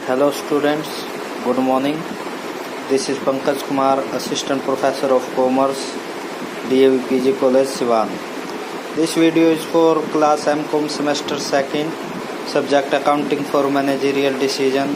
Hello students, good morning. This is Pankaj Kumar, Assistant Professor of Commerce, DAV PG College, Siwan. This video is for class MCOM semester 2nd, subject Accounting for Managerial Decision,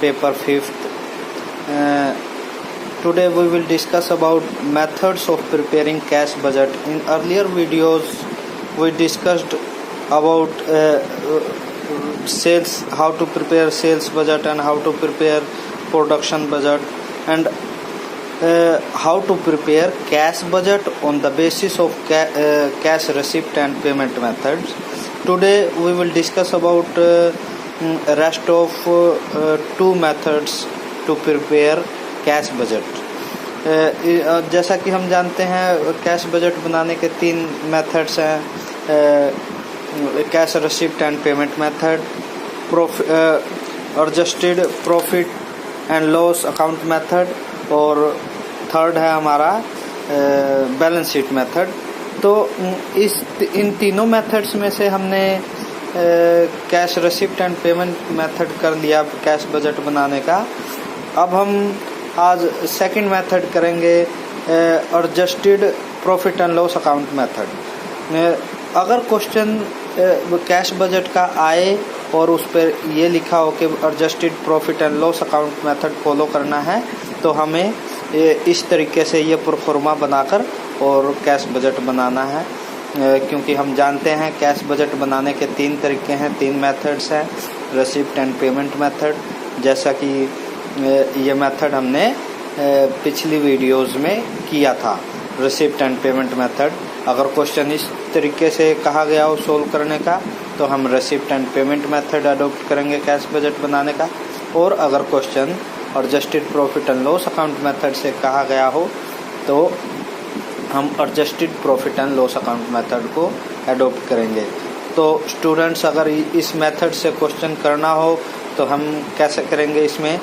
paper 5th. Today we will discuss about methods of preparing cash budget. In earlier videos we discussed about sales, how to prepare sales budget and how to prepare production budget, and how to prepare cash budget on the basis of cash receipt and payment methods. Today we will discuss about rest of two methods to prepare cash budget. जैसा कि हम जानते हैं cash budget बनाने के तीन methods हैं, cash receipt and payment method, adjusted profit and loss account method, और थर्ड है हमारा बैलेंस शीट मेथड. तो इन तीनों मेथड्स में से हमने cash receipt and payment method कर लिया कैश बजट बनाने का. अब हम आज सेकंड मेथड करेंगे, adjusted profit and loss account method. अगर क्वेश्चन कैश बजट का आए और उस पर ये लिखा हो कि adjusted profit and loss account method follow करना है, तो हमें इस तरीके से ये प्रोफॉर्मा बनाकर और कैश बजट बनाना है. क्योंकि हम जानते हैं कैश बजट बनाने के तीन तरीके हैं, तीन मेथड्स हैं, रिसिप्ट एंड पेमेंट मेथड. जैसा कि ये मेथड हमने पिछली वीडियोस में किया था, रिसिप्ट एंड पेमेंट मेथड. अगर क्वेश्चन इस तरीके से कहा गया हो सोल्व करने का, तो हम receipt and payment method adopt करेंगे कैश बजट बनाने का. और अगर question adjusted profit and loss account method से कहा गया हो, तो हम adjusted profit and loss account method को अडॉप्ट करेंगे. तो स्टूडेंट्स, अगर इस मेथड से क्वेश्चन करना हो तो हम कैसे करेंगे. इसमें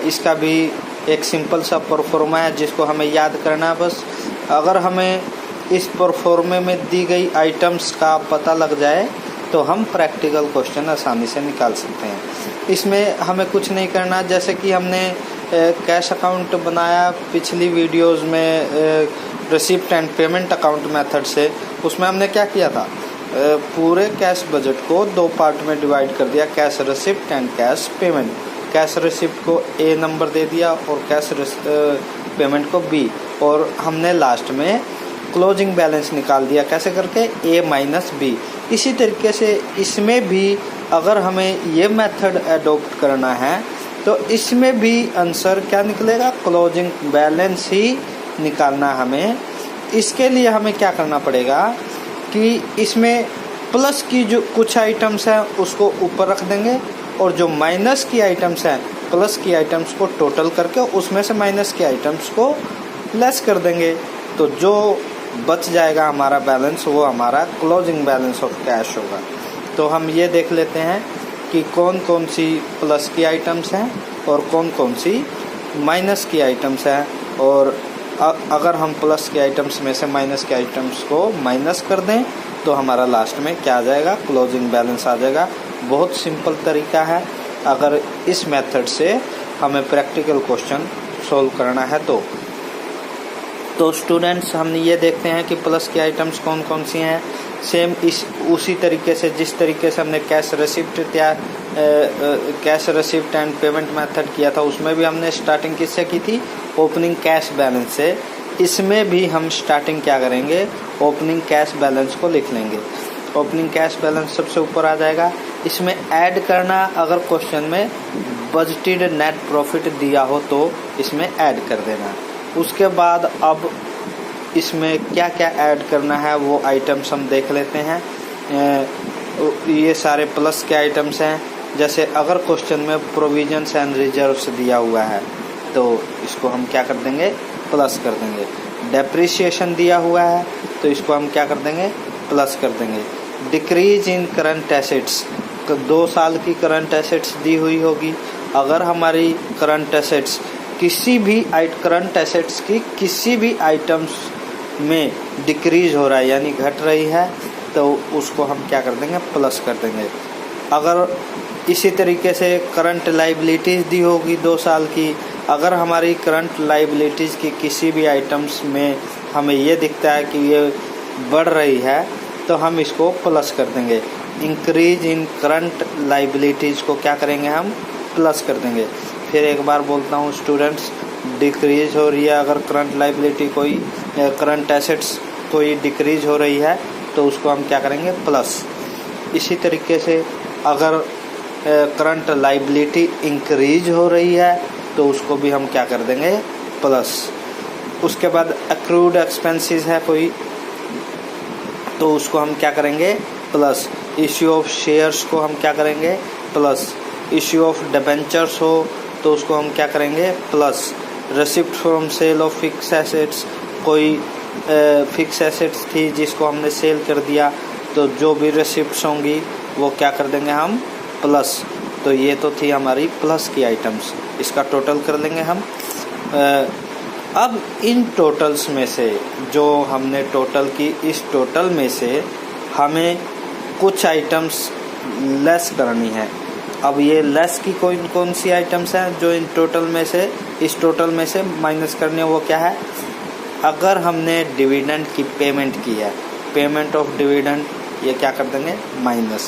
इसका भी एक सिंपल सा परफॉर्मा है जिसको हमें याद करना है बस. अगर हमें इस परफॉर्मे में दी गई आइटम्स का पता लग जाए तो हम प्रैक्टिकल क्वेश्चन आसानी से निकाल सकते हैं. इसमें हमें कुछ नहीं करना. जैसे कि हमने कैश अकाउंट बनाया पिछली वीडियोस में receipt and payment account method से, उसमें हमने क्या किया था, पूरे कैश बजट को दो पार्ट में डिवाइड कर दिया, cash receipt and cash payment. Cash receipt को ए नंबर दे दिया और कैश पेमेंट को बी, और हमने लास्ट में क्लोजिंग बैलेंस निकाल दिया. कैसे करके, ए माइनस बी. इसी तरीके से इसमें भी अगर हमें ये मेथड अडॉप्ट करना है तो इसमें भी आंसर क्या निकलेगा, क्लोजिंग बैलेंस ही निकालना हमें. इसके लिए हमें क्या करना पड़ेगा कि इसमें प्लस की जो कुछ आइटम्स हैं उसको ऊपर रख देंगे, और जो माइनस की आइटम्स हैं प्लस की आइटम्स को टोटल करके उसमें से माइनस की आइटम्स को लेस कर देंगे. तो जो बच जाएगा हमारा बैलेंस वो हमारा क्लोजिंग बैलेंस ऑफ कैश होगा. तो हम ये देख लेते हैं कि कौन कौन सी प्लस की आइटम्स हैं और कौन कौन सी माइनस की आइटम्स हैं. और अगर हम प्लस के आइटम्स में से माइनस के आइटम्स को माइनस कर दें तो हमारा लास्ट में क्या आ जाएगा, क्लोजिंग बैलेंस आ जाएगा. बहुत सिंपल तरीका है अगर इस मेथड से हमें प्रैक्टिकल क्वेश्चन सॉल्व करना है. तो स्टूडेंट्स, हम ये देखते हैं कि प्लस की आइटम्स कौन कौन सी हैं. सेम उसी तरीके से जिस तरीके से हमने cash receipt and payment method किया था, उसमें भी हमने स्टार्टिंग किससे की थी, ओपनिंग कैश बैलेंस से. इसमें भी हम स्टार्टिंग क्या करेंगे, ओपनिंग कैश बैलेंस को लिख लेंगे. ओपनिंग कैश बैलेंस सबसे ऊपर आ जाएगा. इसमें ऐड करना, अगर क्वेश्चन में बजटेड नेट प्रॉफिट दिया हो तो इसमें ऐड कर देना. उसके बाद अब इसमें क्या क्या ऐड करना है वो आइटम्स हम देख लेते हैं. ये सारे प्लस के आइटम्स हैं. जैसे अगर क्वेश्चन में प्रोविजंस एंड रिजर्व्स दिया हुआ है तो इसको हम क्या कर देंगे, प्लस कर देंगे. डेप्रिसिएशन दिया हुआ है तो इसको हम क्या कर देंगे, प्लस कर देंगे. डिक्रीज इन करंट एसेट्स, 2 साल की करंट एसेट्स दी हुई होगी. अगर हमारी करंट एसेट्स करंट एसेट्स की किसी भी आइटम्स में डिक्रीज हो रहा है यानी घट रही है, तो उसको हम क्या कर देंगे, प्लस कर देंगे. अगर इसी तरीके से करंट लाइबिलिटीज़ दी होगी 2 साल की। अगर हमारी करंट लाइबिलिटीज़ की किसी भी आइटम्स में हमें ये दिखता है कि ये बढ़ रही है तो हम इसको प्लस कर देंगे। इंक्रीज इन करंट लाइबिलिटीज़ को क्या करेंगे, हम प्लस कर देंगे। फिर एक बार बोलता हूँ स्टूडेंट्स, डिक्रीज हो रही है अगर करंट लाइबिलिटी कोई, करंट एसेट्स कोई डिक्रीज हो रही है तो उसको हम क्या करेंगे, प्लस। इसी तरीके से अगर करंट लाइबिलिटी इंक्रीज हो रही है तो उसको भी हम क्या कर देंगे, प्लस। उसके बाद एक्रूड एक्सपेंसेस है कोई तो उसको हम क्या करेंगे, प्लस। इश्यू ऑफ शेयर्स को हम क्या करेंगे, प्लस। इश्यू ऑफ डिबेंचर्स हो तो उसको हम क्या करेंगे, plus. Receipt from sale of fix assets, कोई फिक्स एसेट्स थी जिसको हमने सेल कर दिया तो जो भी रिसिप्ट्स होंगी वो क्या कर देंगे हम, प्लस। तो ये तो थी हमारी प्लस की आइटम्स, इसका टोटल कर लेंगे हम। अब इन टोटल्स में से जो हमने टोटल की, इस टोटल में से हमें कुछ आइटम्स लेस करनी है। अब ये लेस की कौन सी आइटम्स हैं जो इन टोटल में से, इस टोटल में से माइनस करनी है, वो क्या है। अगर हमने डिविडेंड की पेमेंट की है, पेमेंट ऑफ डिविडेंड, ये क्या कर देंगे, माइनस।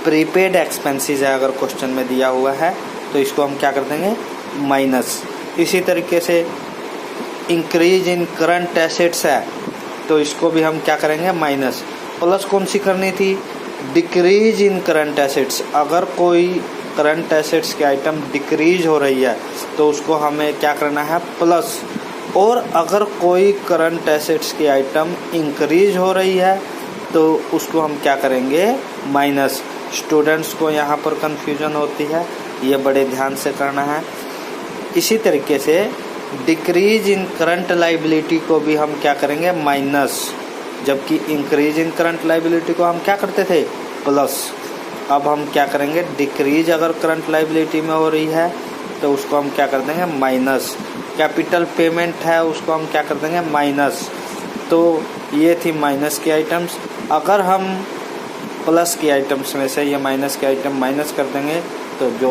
प्रीपेड एक्सपेंसेस है अगर क्वेश्चन में दिया हुआ है तो इसको हम क्या कर देंगे, माइनस। इसी तरीके से इंक्रीज इन करंट एसेट्स है तो इसको भी हम क्या करेंगे, माइनस। प्लस कौन सी करनी थी, डिक्रीज इन करंट एसेट्स। अगर कोई करंट एसेट्स की आइटम डिक्रीज हो रही है तो उसको हमें क्या करना है, प्लस। और अगर कोई करंट एसेट्स की आइटम इंक्रीज हो रही है तो उसको हम क्या करेंगे, माइनस। स्टूडेंट्स को यहाँ पर कंफ्यूजन होती है, ये बड़े ध्यान से करना है। इसी तरीके से डिक्रीज इन करंट लाइबिलिटी को भी हम क्या करेंगे, माइनस, जबकि इंक्रीज इन करंट लाइबिलिटी को हम क्या करते थे, प्लस। अब हम क्या करेंगे, डिक्रीज अगर करंट लाइबिलिटी में हो रही है तो उसको हम क्या कर देंगे, माइनस। कैपिटल पेमेंट है उसको हम क्या कर देंगे, माइनस। तो ये थी माइनस की आइटम्स। अगर हम प्लस की आइटम्स में से ये माइनस की आइटम माइनस कर देंगे तो जो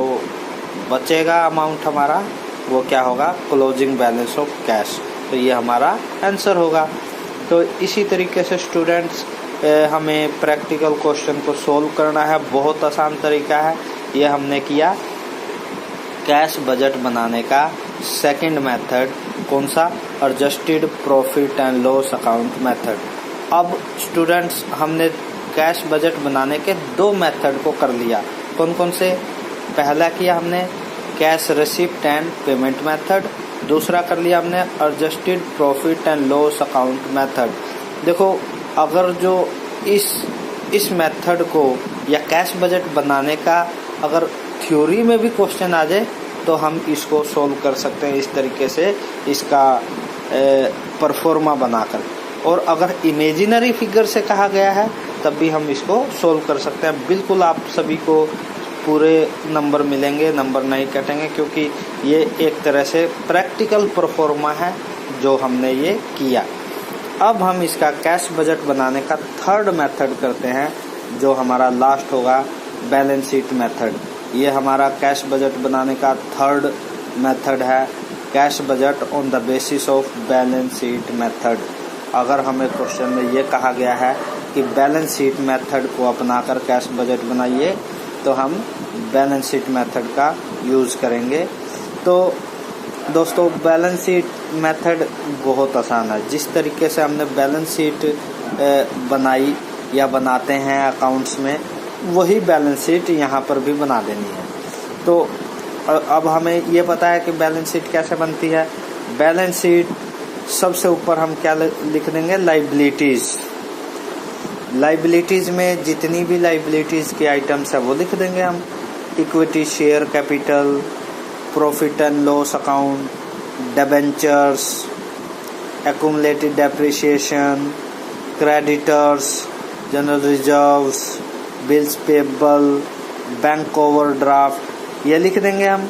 बचेगा अमाउंट हमारा वो क्या होगा, क्लोजिंग बैलेंस ऑफ कैश। तो ये हमारा आंसर होगा। तो इसी तरीके से स्टूडेंट्स हमें प्रैक्टिकल क्वेश्चन को सोल्व करना है। बहुत आसान तरीका है। ये हमने किया कैश बजट बनाने का सेकंड मेथड, कौन सा, adjusted profit and loss account method. अब स्टूडेंट्स हमने कैश बजट बनाने के 2 मेथड को कर लिया। कौन कौन से, पहला किया हमने cash receipt and payment method, दूसरा कर लिया हमने adjusted profit and loss account method. देखो अगर जो इस मेथड को या कैश बजट बनाने का अगर थ्योरी में भी क्वेश्चन आ जाए तो हम इसको सोल्व कर सकते हैं इस तरीके से, इसका परफॉर्मा बनाकर। और अगर इमेजिनरी फिगर से कहा गया है तब भी हम इसको सोल्व कर सकते हैं। बिल्कुल आप सभी को पूरे नंबर मिलेंगे, नंबर नहीं कटेंगे, क्योंकि ये एक तरह से प्रैक्टिकल परफॉर्मा है जो हमने ये किया। अब हम इसका कैश बजट बनाने का थर्ड मेथड करते हैं जो हमारा लास्ट होगा, बैलेंस शीट मेथड। ये हमारा कैश बजट बनाने का थर्ड मेथड है, cash budget on the basis of balance sheet method. अगर हमें क्वेश्चन में ये कहा गया है कि बैलेंस शीट मेथड को अपनाकर कैश बजट बनाइए तो हम बैलेंस शीट मेथड का यूज़ करेंगे। तो दोस्तों बैलेंस शीट मेथड बहुत आसान है। जिस तरीके से हमने बैलेंस शीट बनाई या बनाते हैं अकाउंट्स में, वही बैलेंस शीट यहाँ पर भी बना देनी है। तो अब हमें ये पता है कि बैलेंस शीट कैसे बनती है। बैलेंस शीट सबसे ऊपर हम क्या लिख देंगे, लाइबिलिटीज़। लाइबिलिटीज़ में जितनी भी लाइबिलिटीज़ की आइटम्स है वो लिख देंगे हम। Equity share capital, profit and loss account, debentures, accumulated depreciation, creditors, general reserves, bills payable, bank overdraft, ये लिख देंगे हम।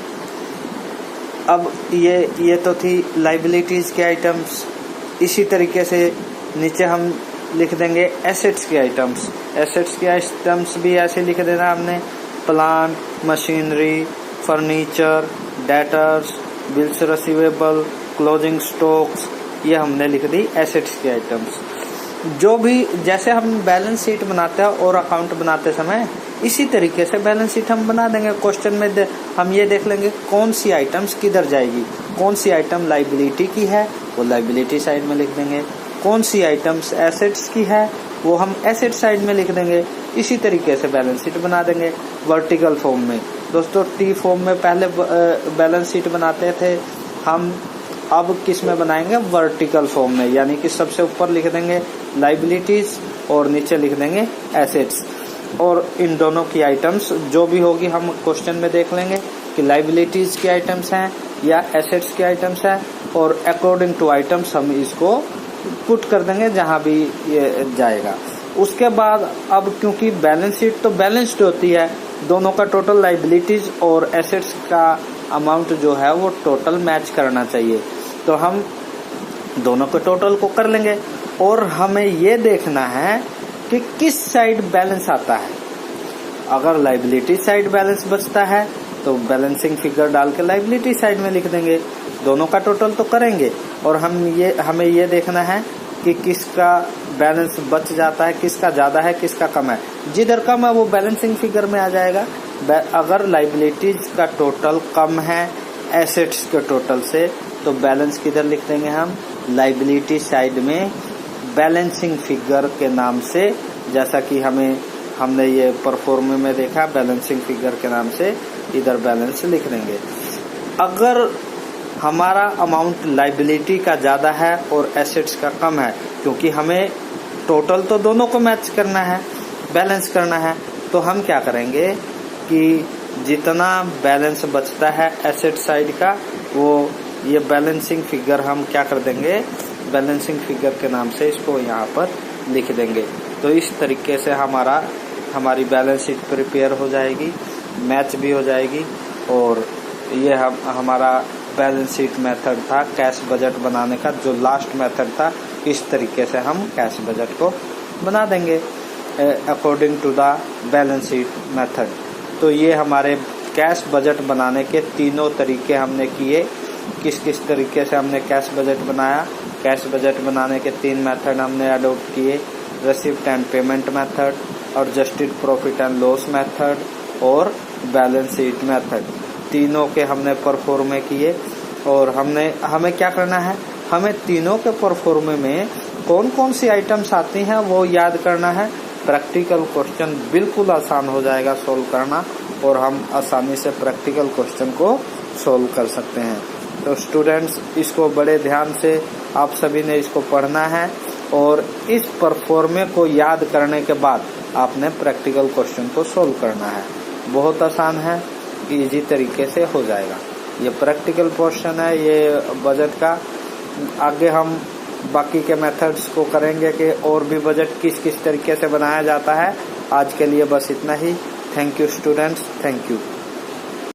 अब ये तो थी लाइबिलिटीज़ के आइटम्स। इसी तरीके से नीचे हम लिख देंगे एसेट्स के आइटम्स। एसेट्स के आइटम्स भी ऐसे लिख देना हमने। Plant, machinery, furniture, debtors, bills receivable, closing stocks, ये हमने लिख दी एसेट्स के आइटम्स। जो भी जैसे हम बैलेंस शीट बनाते हैं और अकाउंट बनाते समय इसी तरीके से बैलेंस शीट हम बना देंगे। क्वेश्चन में हम ये देख लेंगे कौन सी आइटम्स किधर जाएगी, कौन सी आइटम लायबिलिटी की है वो लायबिलिटी साइड में लिख देंगे, कौन सी आइटम्स एसेट्स की है वो हम एसेट साइड में लिख देंगे। इसी तरीके से बैलेंस शीट बना देंगे वर्टिकल फॉर्म में। दोस्तों टी फॉर्म में पहले बैलेंस शीट बनाते थे हम, अब किस में बनाएंगे, वर्टिकल फॉर्म में, यानी कि सबसे ऊपर लिख देंगे लायबिलिटीज और नीचे लिख देंगे एसेट्स। और इन दोनों की आइटम्स जो भी होगी हम क्वेश्चन में देख लेंगे कि लायबिलिटीज की आइटम्स हैं या एसेट्स की आइटम्स हैं, और अकॉर्डिंग टू आइटम्स हम इसको पुट कर देंगे जहां भी ये जाएगा। उसके बाद अब क्योंकि बैलेंस शीट तो बैलेंस्ड होती है, दोनों का टोटल लायबिलिटीज और एसेट्स का अमाउंट जो है वो टोटल मैच करना चाहिए, तो हम दोनों के टोटल को कर लेंगे। और हमें ये देखना है कि किस साइड बैलेंस आता है। अगर लायबिलिटी साइड बैलेंस बचता है तो बैलेंसिंग फिगर डाल के लायबिलिटी साइड में लिख देंगे, दोनों का टोटल तो करेंगे। और हमें ये देखना है कि किसका बैलेंस बच जाता है, किसका ज्यादा है, किसका कम है। जिधर कम है वो बैलेंसिंग फिगर में आ जाएगा। अगर लायबिलिटीज का टोटल कम है एसेट्स के टोटल से तो बैलेंस किधर लिख देंगे हम, लायबिलिटी साइड में बैलेंसिंग फिगर के नाम से, जैसा कि हमने ये परफॉर्मे में देखा बैलेंसिंग फिगर के नाम से इधर बैलेंस लिख देंगे। अगर हमारा अमाउंट लायबिलिटी का ज्यादा है और एसेट्स का कम है, क्योंकि हमें टोटल तो दोनों को मैच करना है, बैलेंस करना है, तो हम क्या करेंगे कि जितना बैलेंस बचता है एसेट साइड का वो ये बैलेंसिंग फिगर हम क्या कर देंगे, बैलेंसिंग फिगर के नाम से इसको यहाँ पर लिख देंगे। तो इस तरीके से हमारी बैलेंस शीट प्रिपेयर हो जाएगी, मैच भी हो जाएगी। और ये हमारा बैलेंस शीट मेथड था कैश बजट बनाने का, जो लास्ट मेथड था। इस तरीके से हम कैश बजट को बना देंगे according to the balance sheet method. तो ये हमारे कैश बजट बनाने के तीनों तरीके हमने किए। किस किस तरीके से हमने कैश बजट बनाया, कैश बजट बनाने के 3 मेथड हमने अडॉप्ट किए, receipt and payment method, adjusted profit and loss method और बैलेंस शीट मेथड। तीनों के हमने परफॉर्मे किए। और हमें क्या करना है, हमें तीनों के परफॉर्मे में कौन कौन सी आइटम्स आती हैं वो याद करना है। प्रैक्टिकल क्वेश्चन बिल्कुल आसान हो जाएगा सोल्व करना, और हम आसानी से प्रैक्टिकल क्वेश्चन को सोल्व कर सकते हैं। तो स्टूडेंट्स इसको बड़े ध्यान से आप सभी ने इसको पढ़ना है, और इस परफॉर्मे को याद करने के बाद आपने प्रैक्टिकल क्वेश्चन को सोल्व करना है। बहुत आसान है, इजी तरीके से हो जाएगा। ये प्रैक्टिकल पोर्शन है ये बजट का। आगे हम बाकी के मेथड्स को करेंगे कि और भी बजट किस किस तरीके से बनाया जाता है। आज के लिए बस इतना ही। Thank you students, thank you.